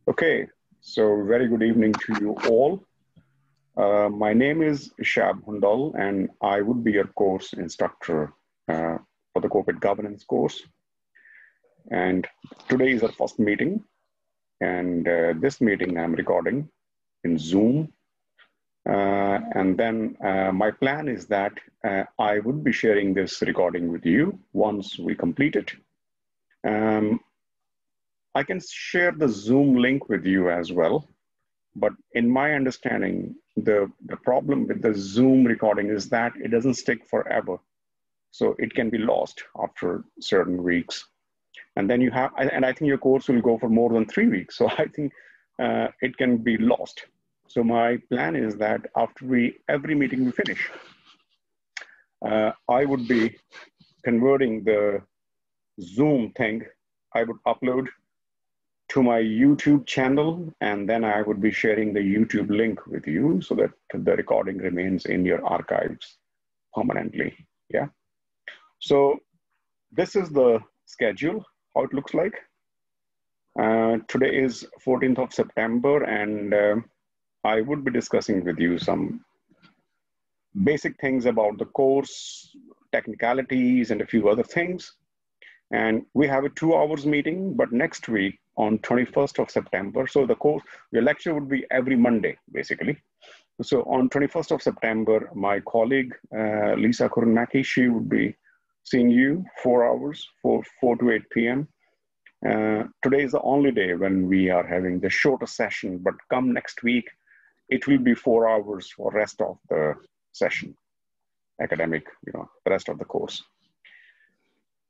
Okay, so very good evening to you all. My name is Ishab Hundal, and I would be your course instructor for the corporate governance course. And today is our first meeting, and this meeting I'm recording in Zoom. And then my plan is that I would be sharing this recording with you once we complete it. I can share the Zoom link with you as well. But in my understanding, the problem with the Zoom recording is that it doesn't stick forever. So it can be lost after certain weeks. And then you have, and I think your course will go for more than 3 weeks. So I think it can be lost. So my plan is that after every meeting we finish, I would be converting the Zoom thing. I would upload to my YouTube channel, and then I would be sharing the YouTube link with you so that the recording remains in your archives permanently. Yeah. So this is the schedule, how it looks like. Today is 14th of September, and I would be discussing with you some basic things about the course, technicalities, and a few other things. And we have a 2 hours meeting, but next week on 21st of September, so your lecture would be every Monday, basically. So on 21st of September, my colleague, Lisa Kurunmaki, she would be seeing you 4 hours, 4 to 8 p.m. Today is the only day when we are having the shorter session, but come next week, it will be 4 hours for rest of the session, academic, the rest of the course.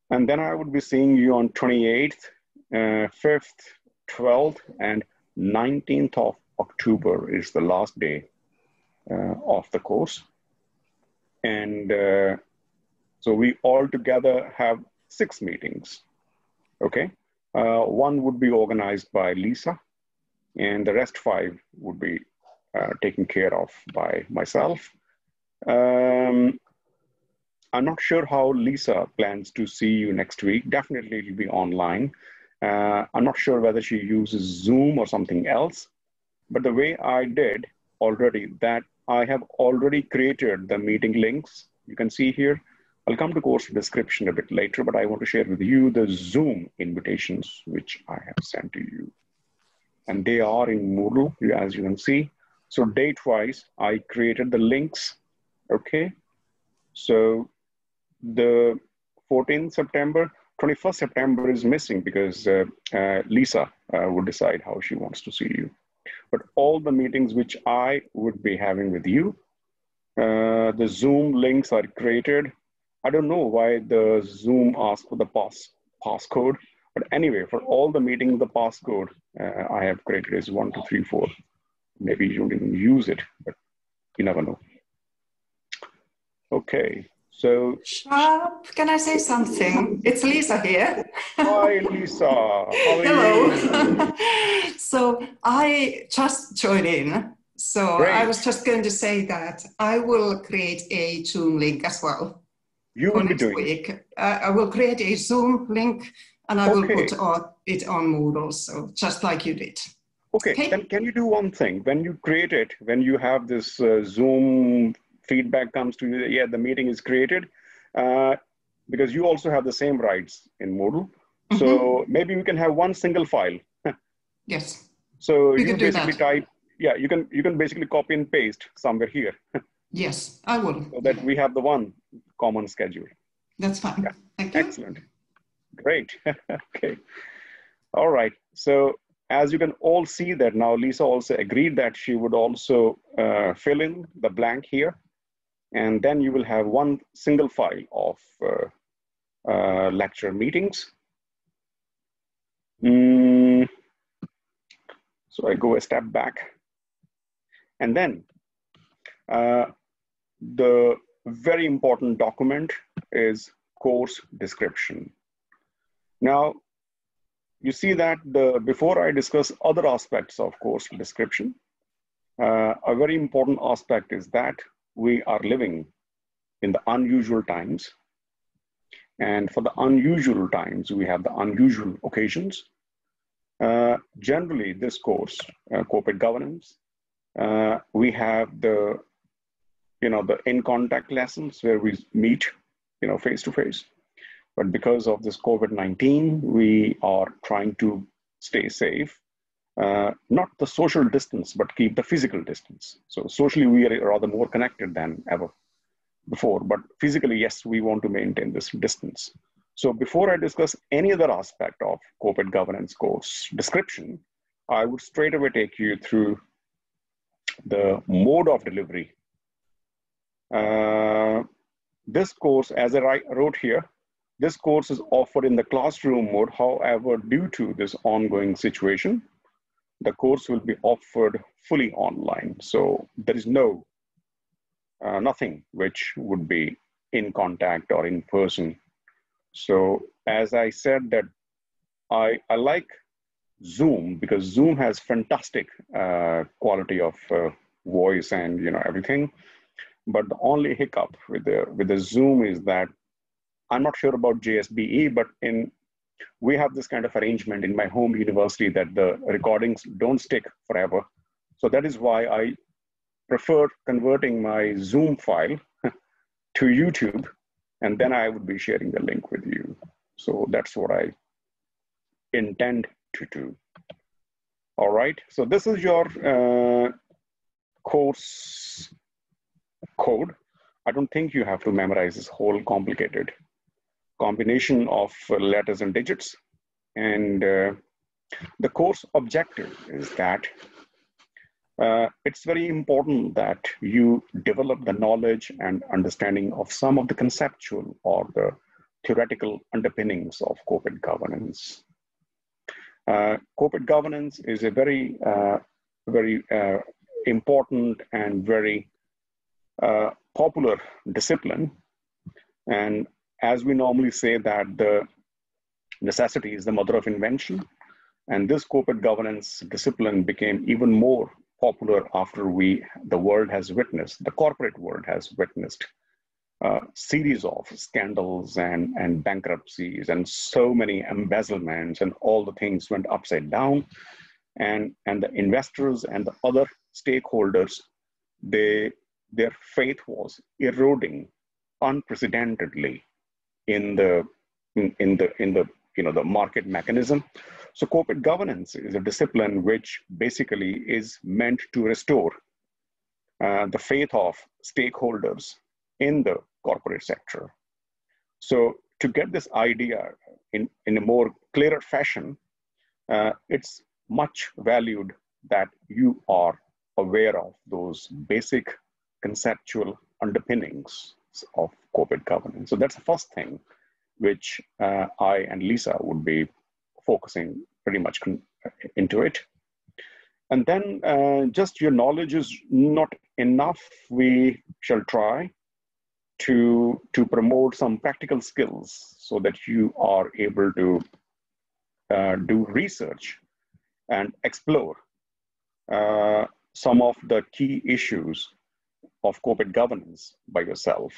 And then I would be seeing you on 28th, 5th, 12th, and 19th of October is the last day of the course. And so we all together have 6 meetings, okay? One would be organized by Lisa, and the rest 5 would be taken care of by myself. I'm not sure how Lisa plans to see you next week. Definitely it'll be online. I'm not sure whether she uses Zoom or something else, but the way I did already, that I have already created the meeting links. You can see here. I'll come to course description a bit later, but I want to share with you the Zoom invitations, which I have sent to you. And they are in Moodle, as you can see. So date-wise, I created the links, okay? So the 14th September, 21st September is missing because Lisa would decide how she wants to see you. But all the meetings which I would be having with you, the Zoom links are created. I don't know why the Zoom asks for the passcode, but anyway, for all the meetings, the passcode I have created is 1234. Maybe you didn't use it, but you never know. Okay. So, can I say something? It's Lisa here. Hi, Lisa. How are Hello. you? So I just joined in. So Great. I was just going to say that I will create a Zoom link as well. You will be doing week. I will create a Zoom link and I will put it on Moodle. So just like you did. Okay. Then can you do one thing? When you create it, when you have this Zoom feedback comes to you, yeah, the meeting is created, because you also have the same rights in Moodle. Mm-hmm. So maybe we can have one single file. Yes. So you basically type, yeah, you can basically copy and paste somewhere here. Yes, I will. So that we have the one common schedule. That's fine. Yeah. Thank you. Excellent. Great. Okay. All right. So as you can all see that now, Lisa also agreed that she would also fill in the blank here. And then you will have one single file of lecture meetings. So I go a step back. And then the very important document is course description. Now, you see that before I discuss other aspects of course description, a very important aspect is that we are living in the unusual times. And for the unusual times, we have the unusual occasions. Generally, this course, corporate governance, we have the in-contact lessons where we meet, face to face. But because of this COVID-19, we are trying to stay safe. Not the social distance, but keep the physical distance. So socially, we are rather more connected than ever before, but physically, yes, we want to maintain this distance. So before I discuss any other aspect of corporate governance course description, I would straight away take you through the mode of delivery. This course, as I wrote here, this course is offered in the classroom mode. However, due to this ongoing situation, the course will be offered fully online. So there is nothing which would be in contact or in person. So as I said that I like Zoom because Zoom has fantastic quality of voice and everything. But the only hiccup with the Zoom is that I'm not sure about JSBE, but we have this kind of arrangement in my home university that the recordings don't stick forever. So that is why I prefer converting my Zoom file to YouTube, and then I would be sharing the link with you. So that's what I intend to do. All right, so this is your course code. I don't think you have to memorize this whole complicated combination of letters and digits. And the course objective is that it's very important that you develop the knowledge and understanding of some of the conceptual or the theoretical underpinnings of corporate governance. Corporate governance is a very, very important and very popular discipline. And as we normally say that the necessity is the mother of invention, and this corporate governance discipline became even more popular after the world has witnessed, the corporate world has witnessed a series of scandals and bankruptcies and so many embezzlements, and all the things went upside down. And the investors and the other stakeholders, their faith was eroding unprecedentedly in the market mechanism. So corporate governance is a discipline which basically is meant to restore the faith of stakeholders in the corporate sector. So to get this idea in a more clearer fashion, it's much valued that you are aware of those basic conceptual underpinnings of corporate governance. So that's the first thing which I and Lisa would be focusing pretty much into it. And then just your knowledge is not enough. We shall try to promote some practical skills so that you are able to do research and explore some of the key issues of corporate governance by yourself.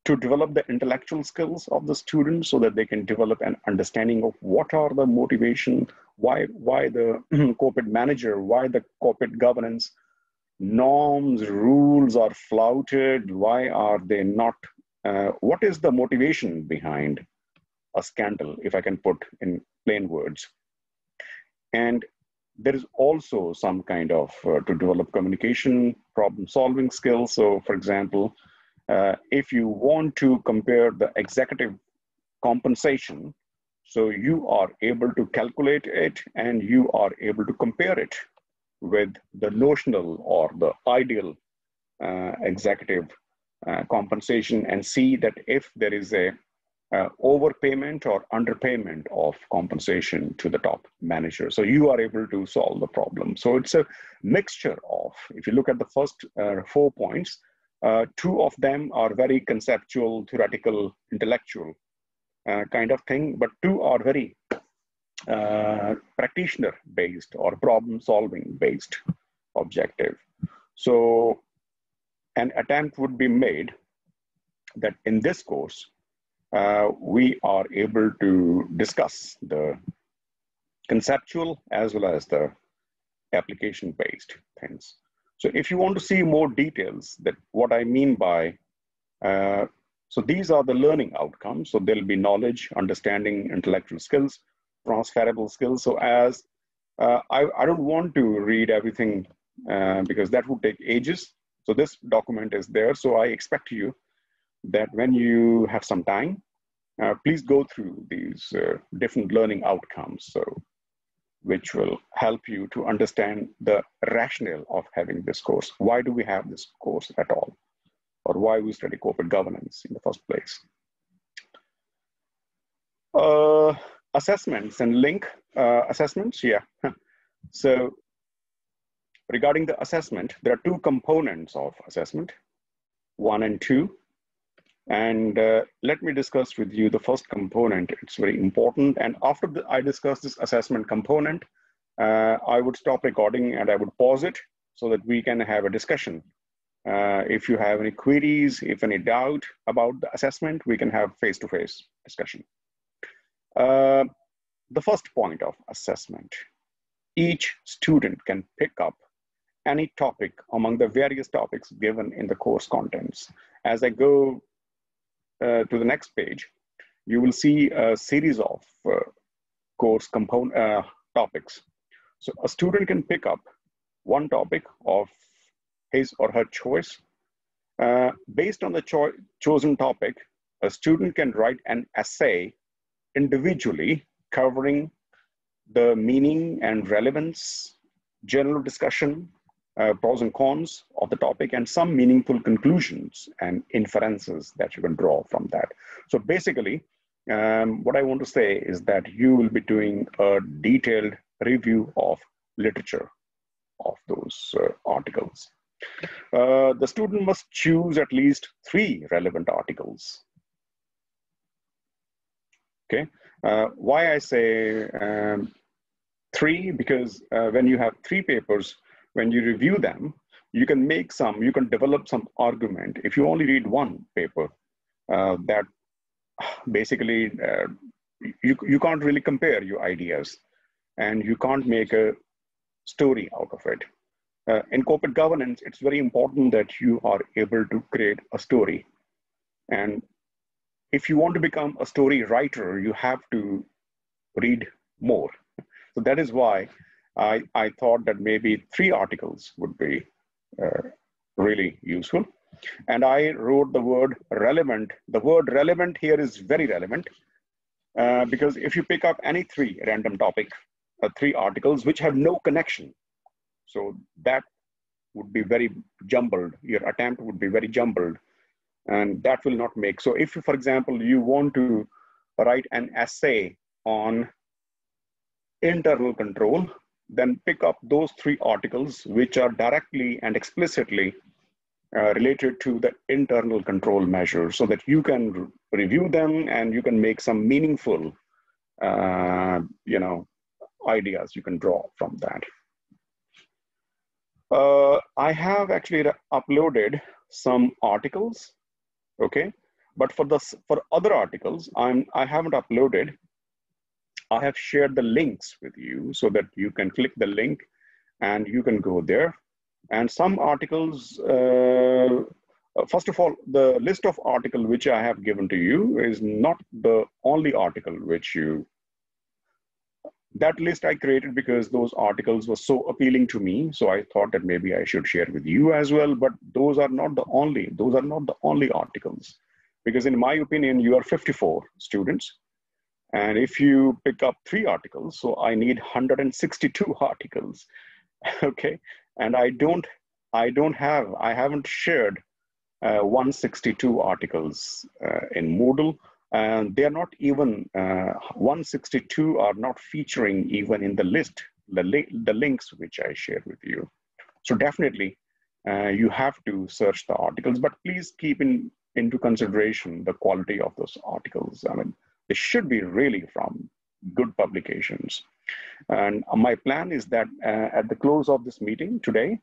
To develop the intellectual skills of the students so that they can develop an understanding of what are the motivation, why the corporate manager, why the corporate governance norms, rules are flouted, why are they not, what is the motivation behind a scandal, if I can put in plain words. And there is also some kind of, to develop communication, problem solving skills. So for example, if you want to compare the executive compensation, so you are able to calculate it and you are able to compare it with the notional or the ideal executive compensation and see that if there is a overpayment or underpayment of compensation to the top manager. So you are able to solve the problem. So it's a mixture of, if you look at the first 4 points, 2 of them are very conceptual, theoretical, intellectual kind of thing, but 2 are very practitioner-based or problem-solving-based objective. So an attempt would be made that in this course, we are able to discuss the conceptual as well as the application-based things. So if you want to see more details, that what I mean by, so these are the learning outcomes. So there'll be knowledge, understanding, intellectual skills, transferable skills. So as I don't want to read everything because that would take ages. So this document is there. So I expect you that when you have some time, please go through these different learning outcomes, so which will help you to understand the rationale of having this course. Why do we have this course at all? Or why we study corporate governance in the first place? Assessments and link assessments, yeah. So regarding the assessment, there are two components of assessment, 1 and 2. And let me discuss with you the first component. It's very important. And after I discuss this assessment component, I would stop recording and I would pause it so that we can have a discussion. If you have any queries, if any doubt about the assessment, we can have face-to-face discussion. The first point of assessment, each student can pick up any topic among the various topics given in the course contents. As I go to the next page, you will see a series of course component topics. So a student can pick up one topic of his or her choice. Based on the chosen topic, a student can write an essay individually covering the meaning and relevance, general discussion, pros and cons of the topic, and some meaningful conclusions and inferences that you can draw from that. So basically, what I want to say is that you will be doing a detailed review of literature of those articles. The student must choose at least 3 relevant articles. Okay, why I say 3? Because when you have 3 papers, when you review them, you can develop some argument. If you only read one paper, that basically you can't really compare your ideas and you can't make a story out of it. In corporate governance, it's very important that you are able to create a story. And if you want to become a story writer, you have to read more. So that is why I thought that maybe 3 articles would be really useful. And I wrote the word relevant. The word relevant here is very relevant because if you pick up any 3 random topic, 3 articles which have no connection, so that would be very jumbled. Your attempt would be very jumbled, and that will not make. So if, for example, you want to write an essay on internal control, then pick up those 3 articles which are directly and explicitly related to the internal control measures, so that you can review them and you can make some meaningful, ideas you can draw from that. I have actually uploaded some articles, okay, but for other articles, I haven't uploaded. I have shared the links with you so that you can click the link and you can go there. And some articles, first of all, the list of articles which I have given to you is not the only article which that list I created because those articles were so appealing to me. So I thought that maybe I should share with you as well, but those are not the only articles, because in my opinion, you are 54 students. And if you pick up 3 articles, so I need 162 articles, okay? And I haven't shared 162 articles in Moodle, and they are not even, 162 are not featuring even in the list, the links which I shared with you. So definitely you have to search the articles, but please keep into consideration the quality of those articles. I mean, they should be really from good publications. And my plan is that at the close of this meeting today,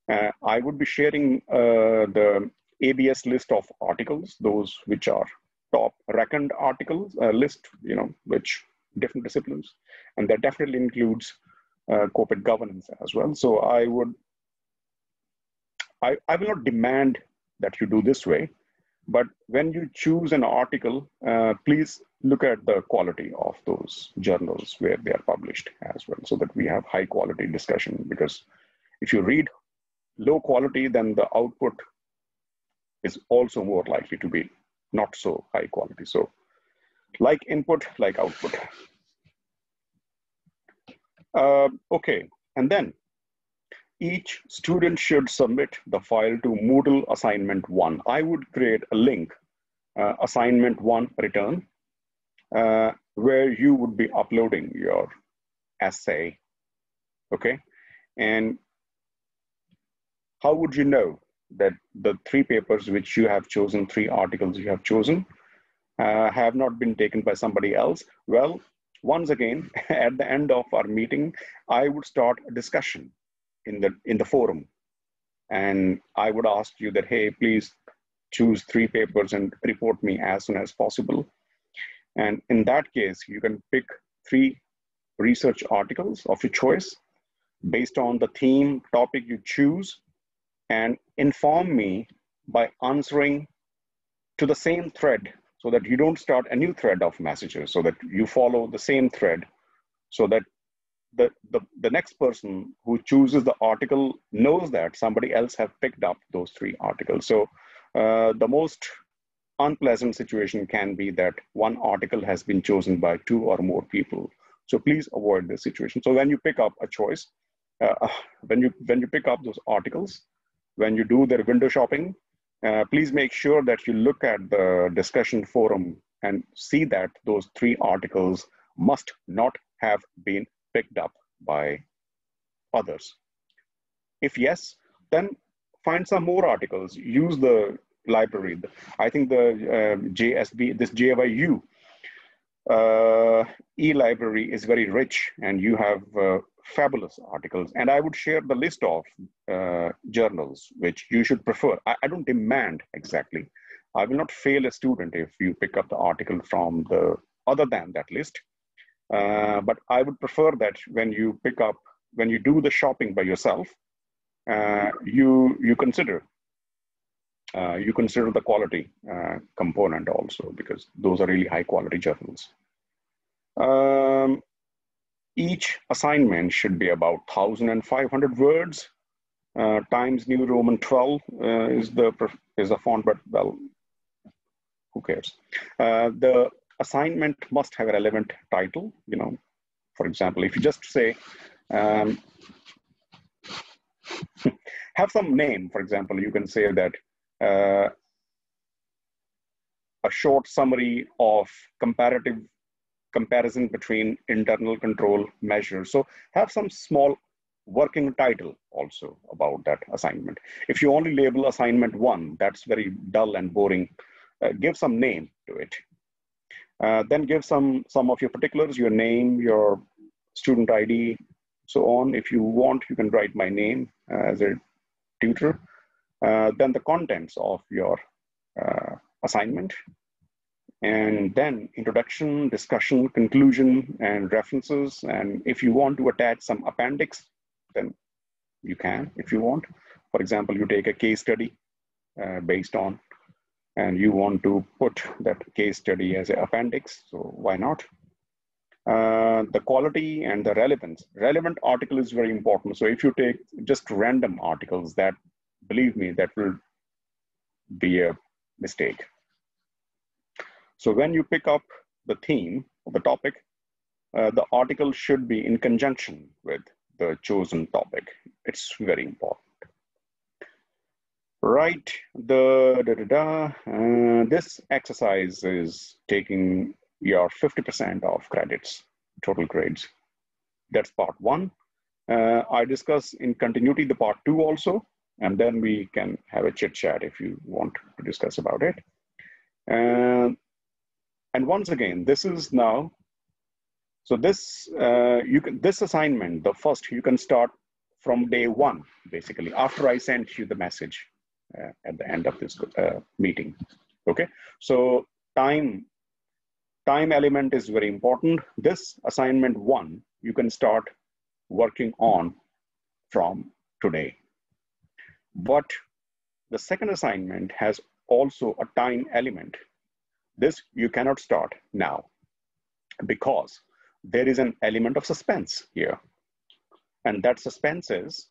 I would be sharing the ABS list of articles, those which are top reckoned articles list, which different disciplines, and that definitely includes corporate governance as well. So I will not demand that you do this way, but when you choose an article, please look at the quality of those journals where they are published as well, so that we have high quality discussion. Because if you read low quality, then the output is also more likely to be not so high quality. So like input, like output. Okay, and then each student should submit the file to Moodle assignment 1. I would create a link, assignment 1 return, where you would be uploading your essay, okay? And how would you know that the 3 papers which you have chosen, 3 articles you have chosen, have not been taken by somebody else? Well, once again, at the end of our meeting, I would start a discussion in the forum. And I would ask you that, hey, please choose 3 papers and report me as soon as possible. And in that case, you can pick 3 research articles of your choice based on the theme, topic you choose, and inform me by answering to the same thread, so that you don't start a new thread of messages, so that you follow the same thread, so that the next person who chooses the article knows that somebody else have picked up those 3 articles. So the most unpleasant situation can be that one article has been chosen by 2 or more people. So please avoid this situation. So when you pick up a choice, when you pick up those articles, when you do their window shopping, please make sure that you look at the discussion forum and see that those 3 articles must not have been picked up by others. If yes, then find some more articles. Use the library. I think the JSB, this JYU e-library is very rich, and you have fabulous articles. And I would share the list of journals which you should prefer. I don't demand exactly. I will not fail a student if you pick up the article from the other than that list. But I would prefer that when you do the shopping by yourself, you consider the quality component also, because those are really high quality journals. Each assignment should be about 1,500 words. Times New Roman 12 is the font, but well, who cares? The assignment must have a relevant title. For example, if you just say, have some name, for example, you can say that a short summary of comparison between internal control measures. So have some small working title also about that assignment. If you only label assignment 1, that's very dull and boring. Give some name to it. Then give some of your particulars, your name, your student ID, so on. If you want, you can write my name as a tutor. Then the contents of your assignment. And then introduction, discussion, conclusion, and references. And if you want to attach some appendix, then you can, if you want. For example, you take a case study based on, and you want to put that case study as an appendix, so why not? The quality and the relevance. Relevant article is very important. So if you take just random articles, that, believe me, that will be a mistake. So when you pick up the theme of the topic, the article should be in conjunction with the chosen topic. It's very important. Right, this exercise is taking your 50% of credits, total grades. That's part 1. I discuss in continuity the part 2 also, and then we can have a chit chat if you want to discuss about it. And once again, this is now, so this, this assignment, the first, you can start from day 1, basically, after I sent you the message at the end of this meeting, okay? So time element is very important. This assignment 1, you can start working on from today. But the second assignment has also a time element. This you cannot start now because there is an element of suspense here. And that suspense is,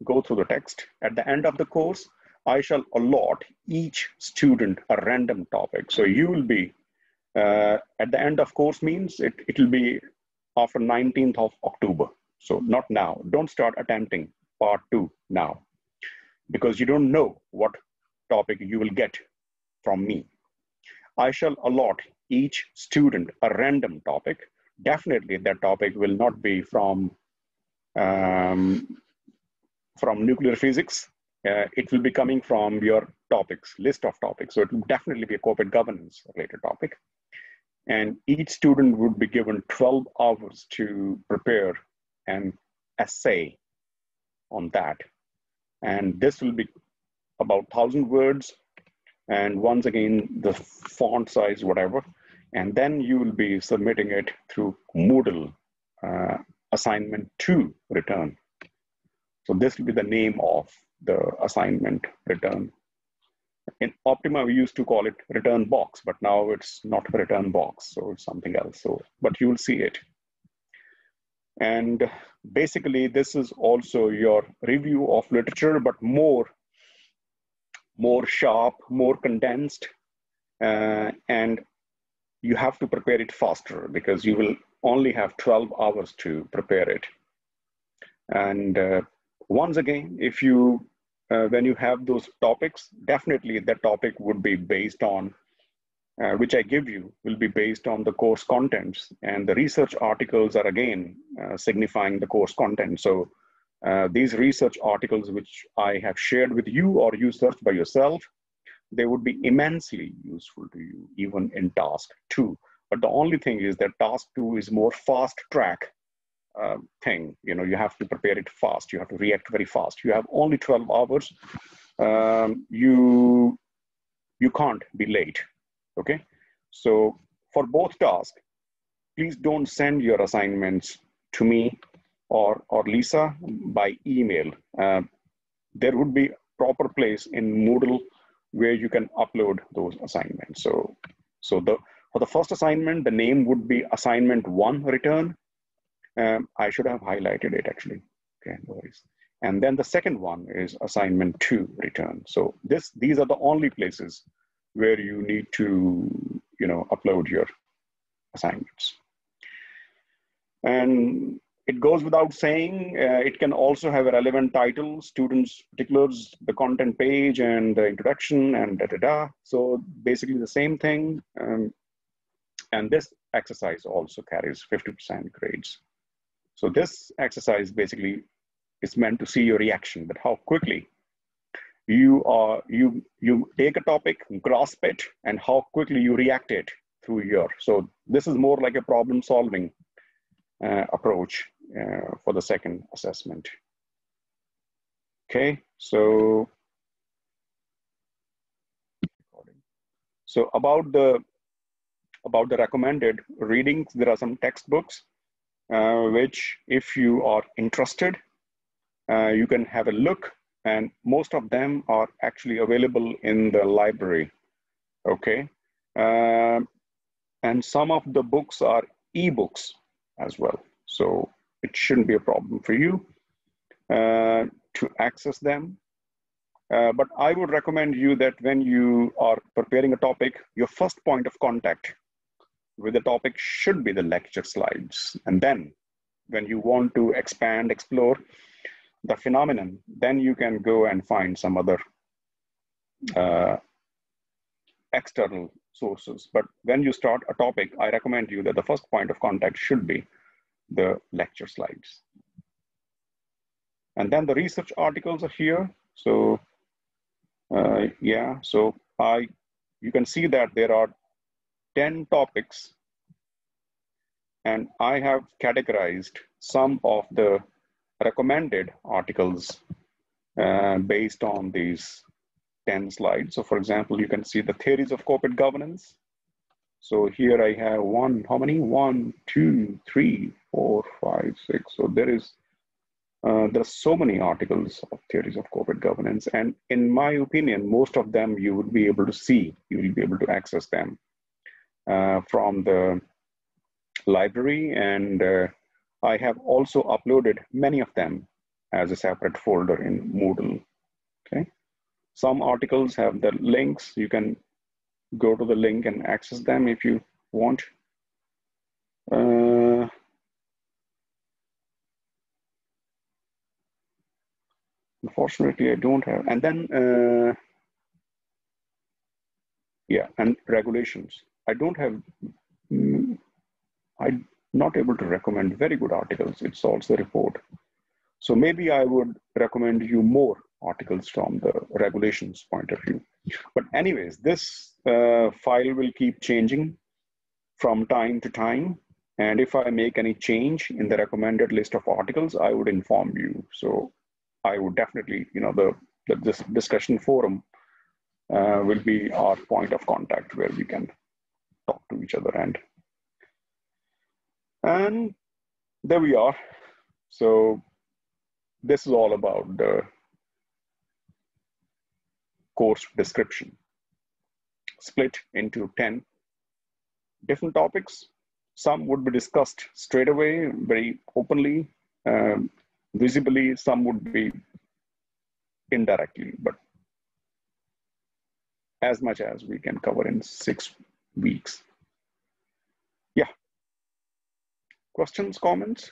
go through the text. At the end of the course, I shall allot each student a random topic. So you will be, at the end of course means it will be after 19th of October. So not now. Don't start attempting part 2 now, because you don't know what topic you will get from me. I shall allot each student a random topic. Definitely that topic will not be from nuclear physics. It will be coming from your topics, list of topics. So it will definitely be a corporate governance related topic. And each student would be given 12 hours to prepare an essay on that. And this will be about 1,000 words. And once again, the font size, whatever. And then you will be submitting it through Moodle assignment 2 return. So this will be the name of the assignment return. In Optima, we used to call it return box, but now it's not a return box, so it's something else. So, but you will see it. And basically, this is also your review of literature, but more sharp, more condensed, and you have to prepare it faster because you will only have 12 hours to prepare it. And once again, if you when you have those topics, definitely that topic would be based on, which I give you, will be based on the course contents. And the research articles are again signifying the course content. So these research articles, which I have shared with you or you searched by yourself, they would be immensely useful to you, even in task 2. But the only thing is that task 2 is more fast track thing. You know, you have to prepare it fast. You have to react very fast. You have only 12 hours. You can't be late. Okay. So for both tasks, please don't send your assignments to me or Lisa by email. There would be proper place in Moodle where you can upload those assignments. So for the first assignment, the name would be assignment 1 return. I should have highlighted it actually. Okay, no worries. And then the second one is assignment 2 return. So these are the only places where you need to, upload your assignments. And it goes without saying, it can also have a relevant title, students, particulars, the content page, and the introduction, and da-da-da. So basically the same thing. And this exercise also carries 50% grades. So this exercise basically is meant to see your reaction, but how quickly you take a topic, grasp it, and how quickly you react it through your. So this is more like a problem solving approach for the second assessment. Okay, so about the recommended readings, there are some textbooks which, if you are interested, you can have a look, and most of them are actually available in the library. Okay, and some of the books are ebooks as well, so it shouldn't be a problem for you to access them. But I would recommend you that when you are preparing a topic, your first point of contact with the topic should be the lecture slides. And then when you want to expand, explore the phenomenon, then you can go and find some other external sources. But when you start a topic, I recommend you that the first point of contact should be the lecture slides. And then the research articles are here. So yeah, so you can see that there are 10 topics, and I have categorized some of the recommended articles based on these 10 slides. So for example, you can see the theories of corporate governance. So here I have how many? 1, 2, 3, 4, 5, 6. So there's so many articles of theories of corporate governance. And in my opinion, most of them you would be able to see, you will be able to access them from the library. And I have also uploaded many of them as a separate folder in Moodle. Okay. Some articles have the links. You can go to the link and access them if you want. Unfortunately, I don't have. And then, yeah, and regulations. I don't have, I'm not able to recommend very good articles. It solves the report. So maybe I would recommend you more articles from the regulations point of view. But anyways, this file will keep changing from time to time. And if I make any change in the recommended list of articles, I would inform you. So I would definitely, this discussion forum will be our point of contact where we can talk to each other. And there we are. So this is all about the course description, split into 10 different topics. Some would be discussed straight away, very openly, visibly. Some would be indirectly, but as much as we can cover in 6 weeks. Yeah. Questions, comments?